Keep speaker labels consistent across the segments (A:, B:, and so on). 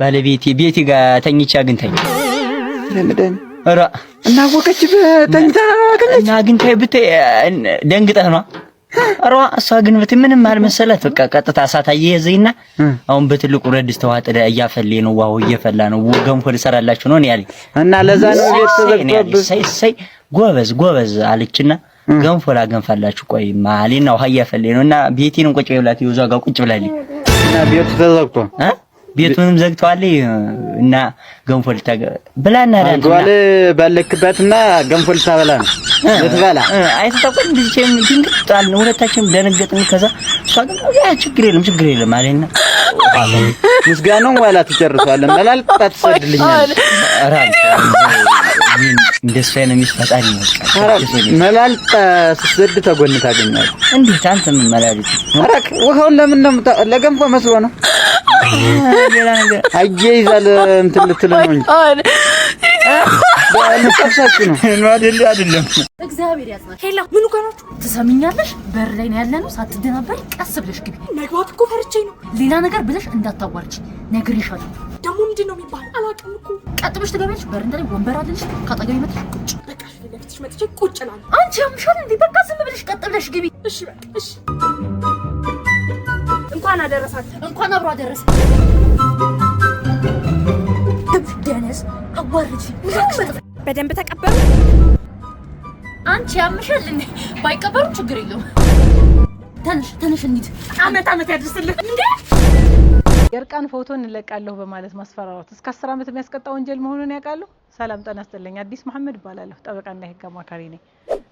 A: ባለቤቴ ቤቴ ጋር ተኝቻ አግኝታኝ
B: ለምደን
A: ኧረ
B: እናወቀች በተኝታ
A: እና አግኝታኝ ብታይ ደንግጠህ ነው። ኧረ እሷ ግን ምንም አልመሰላት። በቃ ቀጥታ እሳት አያይዘኝና አሁን በትልቁ ረድስት ተዋጠ እያፈለ ነው። ዋው እየፈላ ነው። ገንፎ ልሰራላችሁ ነው ያለኝ እና ለዛ ነው ቤት ተዘግቶብህ ሳይ ጎበዝ አለችና ገንፎ ላገንፋላችሁ ቆይ ማሊና ውሃ እያፈለ ነውና ቤቴንም ቁጭ ብላት ይወዛ ጋር ቁጭ ብላለች
B: እና ቤቱ ተዘግቶ
A: ቤቱንም ዘግተዋል እና ገንፎ ብላና
B: አንዷል ባለክባትና ገንፎ ልታበላ ነው ልትበላ
A: አይተጣቆም ልጅም ድንግጣል ነው። ሁለታችንም ደነገጥን። ከዛ እሷ ግን ያ ችግር የለም አለና
B: ምስጋናው ዋላ ተጨርሷል መላልጣ ትሰድልኛል።
A: አራን እንደሱ አይነት ሚስፈጣሪ ነው።
B: መላልጣ ስትሰድ ተጎን ታገኛለህ።
A: እንዴት አንተ ምን መላልጥ
B: አራክ ውሃውን ለምን ነው ለገንፎ መስሎ ነው ሌላ ነገር አየይዛል እንትን ልትል ነው እንጂ ለነፍሳችሁ ነው አይደለም።
C: እግዚአብሔር ያጽናል። ሄላ ምን ጋራችሁ ትሰሚኛለሽ? በር ላይ ነው ያለነው። ሳትደናበሪ ቀስ ብለሽ ግቢ። መግባት እኮ ፈርቼ ነው። ሌላ ነገር ብለሽ እንዳታዋርጂ ነግሬሻለሁ። ደግሞ ምንድን ነው የሚባለው አላውቅም እኮ። ቀጥ ብለሽ ትገቢያለሽ። በር እንደላይ ወንበር አለልሽ። ካጠገቤ መጥተሽ ቁጭ በቃ ለፍትሽ መጥቼ ቁጭ እላለሁ። አንቺ ያምሻል እንዴ? በቃ ዝም ብለሽ ቀጥ ብለሽ ግቢ። እሺ በቃ እሺ። እንኳን አደረሳችሁ። እንኳን አብሮ አደረሰ። ደነስ አዋርጂ በደንብ ተቀበሉ። አንቺ ያምሻል እንዴ? ባይቀበሩ ችግር የለውም። ተነሽ እንሂድ። አመት ያድርስልህ እንዴ?
D: የርቃን ፎቶ እንለቃለሁ በማለት ማስፈራራት እስከ 10 ዓመት የሚያስቀጣ ወንጀል መሆኑን ያውቃሉ? ሰላም ጤና ይስጥልኝ። አዲስ መሐመድ እባላለሁ። ጠበቃና የህግ አማካሪ ነኝ።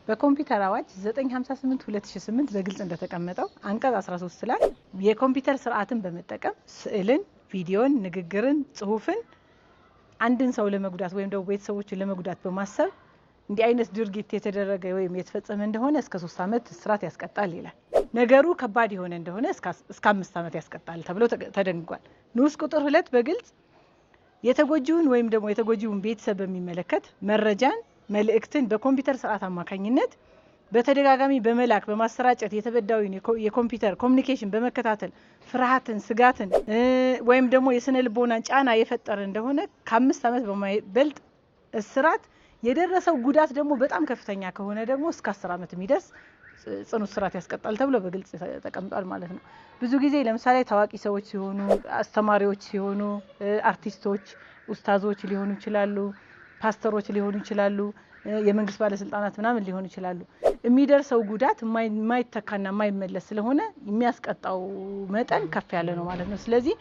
D: በኮምፒውተር አዋጅ 958/2008 በግልጽ እንደተቀመጠው አንቀጽ 13 ላይ የኮምፒውተር ስርዓትን በመጠቀም ስዕልን፣ ቪዲዮን፣ ንግግርን፣ ጽሁፍን አንድን ሰው ለመጉዳት ወይም ደግሞ ቤተሰቦችን ለመጉዳት በማሰብ እንዲህ አይነት ድርጊት የተደረገ ወይም የተፈጸመ እንደሆነ እስከ 3 ዓመት እስራት ያስቀጣል ይላል። ነገሩ ከባድ የሆነ እንደሆነ እስከ 5 ዓመት ያስቀጣል ተብሎ ተደንግጓል። ንዑስ ቁጥር 2 በግልጽ የተጎጂውን ወይም ደግሞ የተጎጂውን ቤተሰብ በሚመለከት መረጃን፣ መልእክትን በኮምፒውተር ስርዓት አማካኝነት በተደጋጋሚ በመላክ በማሰራጨት የተበዳዩን የኮምፒውተር ኮሙኒኬሽን በመከታተል ፍርሃትን፣ ስጋትን ወይም ደግሞ የስነ ልቦና ጫና የፈጠረ እንደሆነ ከ5 ዓመት በማይበልጥ እስራት የደረሰው ጉዳት ደግሞ በጣም ከፍተኛ ከሆነ ደግሞ እስከ 10 ዓመት የሚደርስ ጽኑ እስራት ያስቀጣል ተብሎ በግልጽ ተቀምጧል ማለት ነው። ብዙ ጊዜ ለምሳሌ ታዋቂ ሰዎች ሲሆኑ፣ አስተማሪዎች ሲሆኑ፣ አርቲስቶች፣ ኡስታዞች ሊሆኑ ይችላሉ፣ ፓስተሮች ሊሆኑ ይችላሉ፣ የመንግስት ባለስልጣናት ምናምን ሊሆኑ ይችላሉ። የሚደርሰው ጉዳት የማይተካና የማይመለስ ስለሆነ የሚያስቀጣው መጠን ከፍ ያለ ነው ማለት ነው። ስለዚህ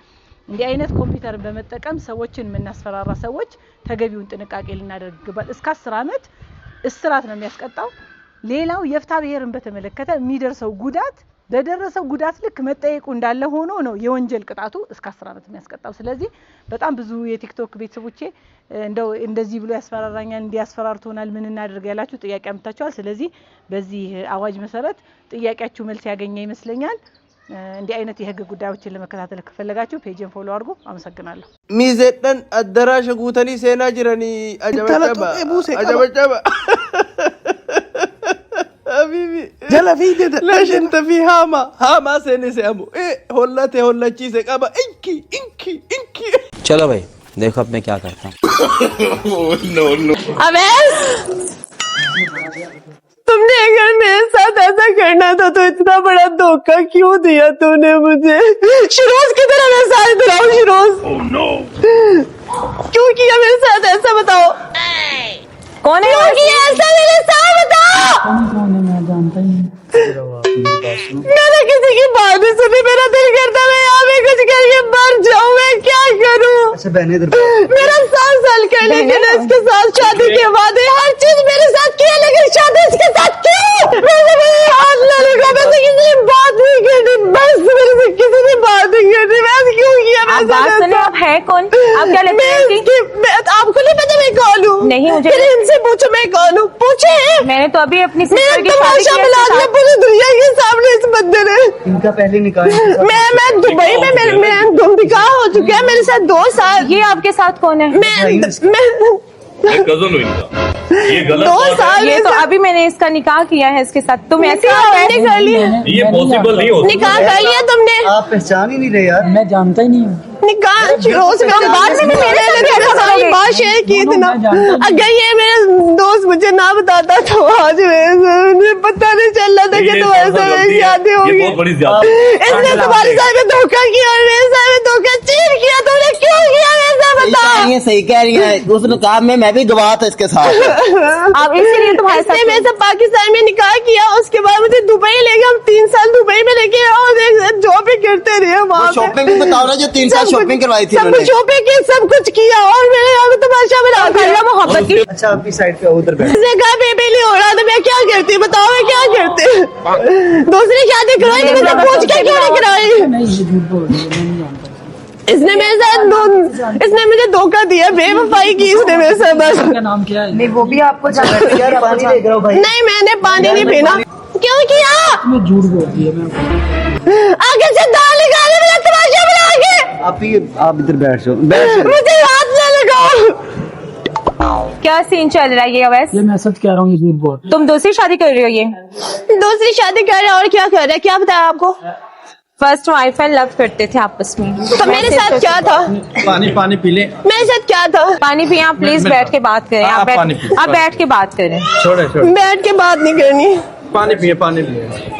D: እንዲህ አይነት ኮምፒውተርን በመጠቀም ሰዎችን የምናስፈራራ ሰዎች ተገቢውን ጥንቃቄ ልናደርግ ይገባል። እስከ 10 ዓመት እስራት ነው የሚያስቀጣው። ሌላው የፍትሐ ብሔርን በተመለከተ የሚደርሰው ጉዳት በደረሰው ጉዳት ልክ መጠየቁ እንዳለ ሆኖ ነው የወንጀል ቅጣቱ እስከ 10 ዓመት የሚያስቀጣው። ስለዚህ በጣም ብዙ የቲክቶክ ቤተሰቦቼ እንደዚህ ብሎ ያስፈራራኛል፣ እንዲያስፈራርቶናል፣ ምን እናደርግ ያላችሁ ጥያቄ አምጥታችኋል። ስለዚህ በዚህ አዋጅ መሰረት ጥያቄያችሁ መልስ ያገኘ ይመስለኛል። እንዲህ አይነት የህግ ጉዳዮችን ለመከታተል ከፈለጋችሁ ፔጅን ፎሎ አድርጉ። አመሰግናለሁ።
E: ሚዘደን አዳራሽ ጉተኒ ሴና ጅረኒ አጀበጨባ حبيبي جلا في ده ليش انت في هاما سنه سامو هولته هولچی سے کبا انکی
F: चलो भाई देखो अब मैं क्या करता हूँ
E: नो
G: अवेश तुमने अगर मेरे साथ ऐसा करना था तो इतना बड़ा धोखा क्यों दिया तूने मुझे? शिरोज की तरह मैं साथ दिलाऊं शिरोज?
E: ओह नो
G: क्यों किया मेरे साथ ऐसा बताओ? कौन है किया ऐसा मेरे साथ बताओ?
A: मैं जानता ही
G: मैंने किसी की बात नहीं सुनी। मेरा दिल करता मैं यहाँ पे कुछ करके मर जाऊँ। मैं क्या करूँ? मेरा 7 साल का लेकिन इसके साथ शादी के बाद हर चीज मेरे साथ की है, लेकिन शादी इसके साथ क्यों? मैंने मेरे हाथ न लगा, मैंने किसी ने बात नहीं करनी, बस मेरे से किसी ने बात नहीं करनी। मैं क्यों किया?
C: आप है कौन? आप क्या लगता है?
G: आपको नहीं पता मैं कौन हूँ? नहीं मुझे इनसे पूछो मैं कौन हूँ। पूछे मैंने तो अभी अपनी सिस्टर की शादी की पूरी दुनिया के सामने इस बंदे ने।
A: इनका पहले निकाह
G: मैं दुबई में मैं निकाह हो चुका है मेरे साथ 2 साल।
C: ये आपके साथ कौन है?
G: मैं
E: कजन हूँ इनका।
H: ये गलत
G: 2 साल
I: ये तो अभी मैंने इसका निकाह किया है इसके साथ, तुम ऐसे
G: तुमने कर लिया,
H: ये पॉसिबल नहीं होता।
G: निकाह कर लिया तुमने?
B: आप पहचान ही नहीं रहे यार।
A: मैं जानता ही नहीं हूँ।
G: निकाह रोज में बाद में मेरे सारी बात शेयर की थी ना। अगर ये मेरा दोस्त मुझे ना बताता तो आज मुझे पता नहीं चल रहा था कि तुम्हारे साथ शादी होगी।
H: बहुत बड़ी ज्यादती।
G: इसने तुम्हारे साथ में धोखा किया और मेरे साथ में धोखा चीट किया। तुमने क्यों किया मेरे साथ बताओ?
B: सही कह रही है। उस निकाह में मैं भी गवाह था इसके साथ।
I: अब इसीलिए तुम्हारे साथ
G: मेरे साथ पाकिस्तान में निकाह किया, उसके बाद मुझे दुबई ले गया। हम 3 साल दुबई में लेके और जॉब भी करते रहे वहाँ।
B: शॉपिंग भी बताओ ना, जो 3 साल शॉपिंग करवाई थी
G: सब कुछ शॉपिंग की, सब कुछ किया और मेरे यहाँ पे तमाशा बना दिया मोहब्बत की।
B: अच्छा आपकी साइड पे उधर बैठ।
G: इसने कहा बेबी नहीं हो रहा तो मैं क्या करती, बताओ मैं क्या करती? दूसरी शादी कराई थी, मुझे पूछ के क्यों नहीं कराई? इसने मेरे साथ इसने मुझे धोखा दिया, बेवफाई की इसने मेरे साथ। बस
A: नाम क्या है?
I: नहीं वो भी आपको
B: यार पानी देख रहा हूँ भाई।
G: नहीं, मैंने पानी नहीं पीना। क्यों किया?
A: मैं झूठ बोलती है। मैं
G: आगे से दाल निकाले, मेरा तमाशा बना के।
B: आप इधर बैठ जाओ, बैठ जाओ।
G: मुझे हाथ न लगाओ।
I: क्या सीन चल रहा है ये अवैस?
A: ये मैं सच कह रहा हूँ, ये झूठ बोल।
I: तुम दूसरी शादी कर रही हो? ये
G: दूसरी शादी कर रहे और क्या कर रहे, क्या बताया आपको?
I: फर्स्ट वाइफ एंड लव करते थे आपस में।
G: तो मेरे साथ क्या था?
E: पानी पी ले।
G: मेरे साथ क्या था?
I: पानी पिए आप, प्लीज बैठ के बात करें। आप बैठ के बात करें।
E: छोड़े
G: बैठ के बात नहीं करनी।
E: पानी पिए।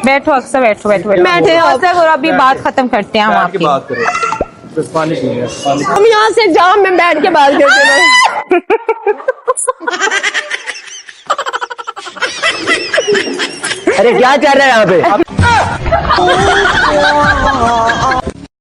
I: बैठो अक्सर, बैठो
G: बैठे
I: अक्सर। और अभी बात खत्म करते हैं हम आपकी।
E: बात करो, पानी पिए।
G: हम यहाँ से जाओ, मैं बैठ के बात करते हैं।
B: अरे क्या चल रहा है यहाँ पे?